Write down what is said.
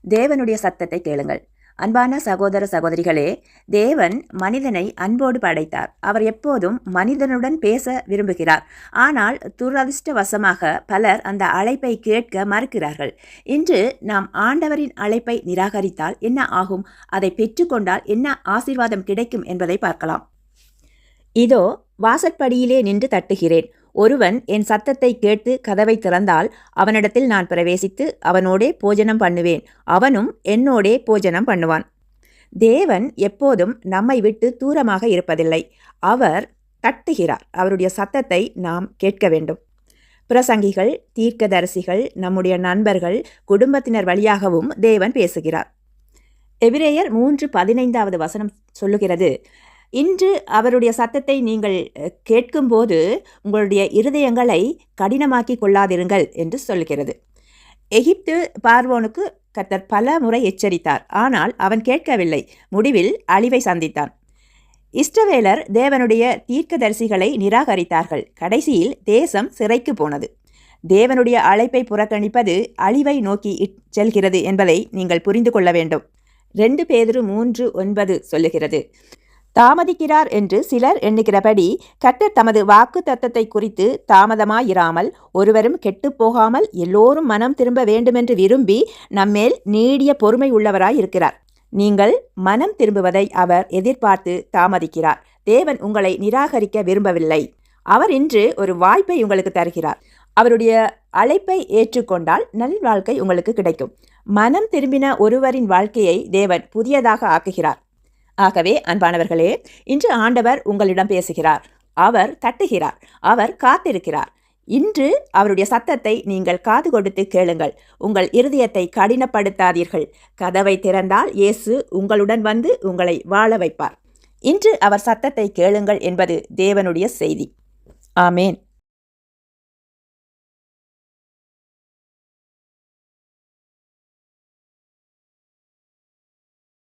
தேவனுடைய சத்தத்தை கேளுங்கள். அன்பான சகோதர சகோதரிகளே, தேவன் மனிதனை அன்போடு படைத்தார். அவர் எப்போதும் மனிதனுடன் பேச விரும்புகிறார். ஆனால் துரதிர்ஷ்டவசமாக பலர் அந்த அழைப்பை கேட்க மறுக்கிறார்கள். இன்று நாம் ஆண்டவரின் அழைப்பை நிராகரித்தால் என்ன ஆகும்? அதை பெற்றுக்கொண்டால் என்ன ஆசீர்வாதம் கிடைக்கும் என்பதை பார்க்கலாம். இதோ வாசற்படியிலே நின்று தட்டுகிறேன். ஒருவன் என் சத்தத்தை கேட்டு கதவை திறந்தால் அவனிடத்தில் நான் பிரவேசித்து அவனோடே போஜனம் பண்ணுவேன், அவனும் என்னோடே போஜனம் பண்ணுவான். தேவன் எப்போதும் நம்மை விட்டு தூரமாக இருப்பதில்லை. அவர் தட்டுகிறார். அவருடைய சத்தத்தை நாம் கேட்க வேண்டும். பிரசங்கிகள், தீர்க்கதரிசிகள், நம்முடைய நண்பர்கள், குடும்பத்தினர் வழியாகவும் தேவன் பேசுகிறார். எபிரேயர் 3:15 சொல்லுகிறது, இன்று அவருடைய சத்தத்தை நீங்கள் கேட்கும்போது உங்களுடைய இருதயங்களை கடினமாக்கி கொள்ளாதிருங்கள் என்று சொல்கிறது. எகிப்து பார்வோனுக்கு கர்த்தர் பல முறை எச்சரித்தார். ஆனால் அவன் கேட்கவில்லை. முடிவில் அழிவை சந்தித்தான். இஸ்ரவேலர் தேவனுடைய தீர்க்கதரிசிகளை நிராகரித்தார்கள். கடைசியில் தேசம் சிறைக்கு போனது. தேவனுடைய அழைப்பை புறக்கணிப்பது அழிவை நோக்கி செல்கிறது என்பதை நீங்கள் புரிந்து கொள்ள வேண்டும். 2 பேதுரு 3:9 சொல்லுகிறது, தாமதிக்கிறார் என்று சிலர் எண்ணுகிறபடி கர்த்தர் தமது வாக்கு தத்தத்தை குறித்து தாமதமாயிராமல் ஒருவரும் கெட்டுப்போகாமல் எல்லோரும் மனம் திரும்ப வேண்டுமென்று விரும்பி நம்மேல் நீடிய பொறுமை உள்ளவராய் இருக்கிறார். நீங்கள் மனம் திரும்புவதை அவர் எதிர்பார்த்து தாமதிக்கிறார். தேவன் உங்களை நிராகரிக்க விரும்பவில்லை. அவர் இன்று ஒரு வாய்ப்பை உங்களுக்கு தருகிறார். அவருடைய அழைப்பை ஏற்றுக்கொண்டால் நல்வாழ்க்கை உங்களுக்கு கிடைக்கும். மனம் திரும்பின ஒருவரின் வாழ்க்கையை தேவன் புதியதாக ஆக்குகிறார். ஆகவே அன்பானவர்களே, இன்று ஆண்டவர் உங்களிடம் பேசுகிறார். அவர் தட்டுகிறார். அவர் காத்திருக்கிறார். இன்று அவருடைய சத்தத்தை நீங்கள் காது கொடுத்து கேளுங்கள். உங்கள் இருதயத்தை கடினப்படுத்தாதீர்கள். கதவை திறந்தால் இயேசு உங்களுடன் வந்து உங்களை வாழ வைப்பார். இன்று அவர் சத்தத்தை கேளுங்கள் என்பது தேவனுடைய செய்தி. ஆமேன்.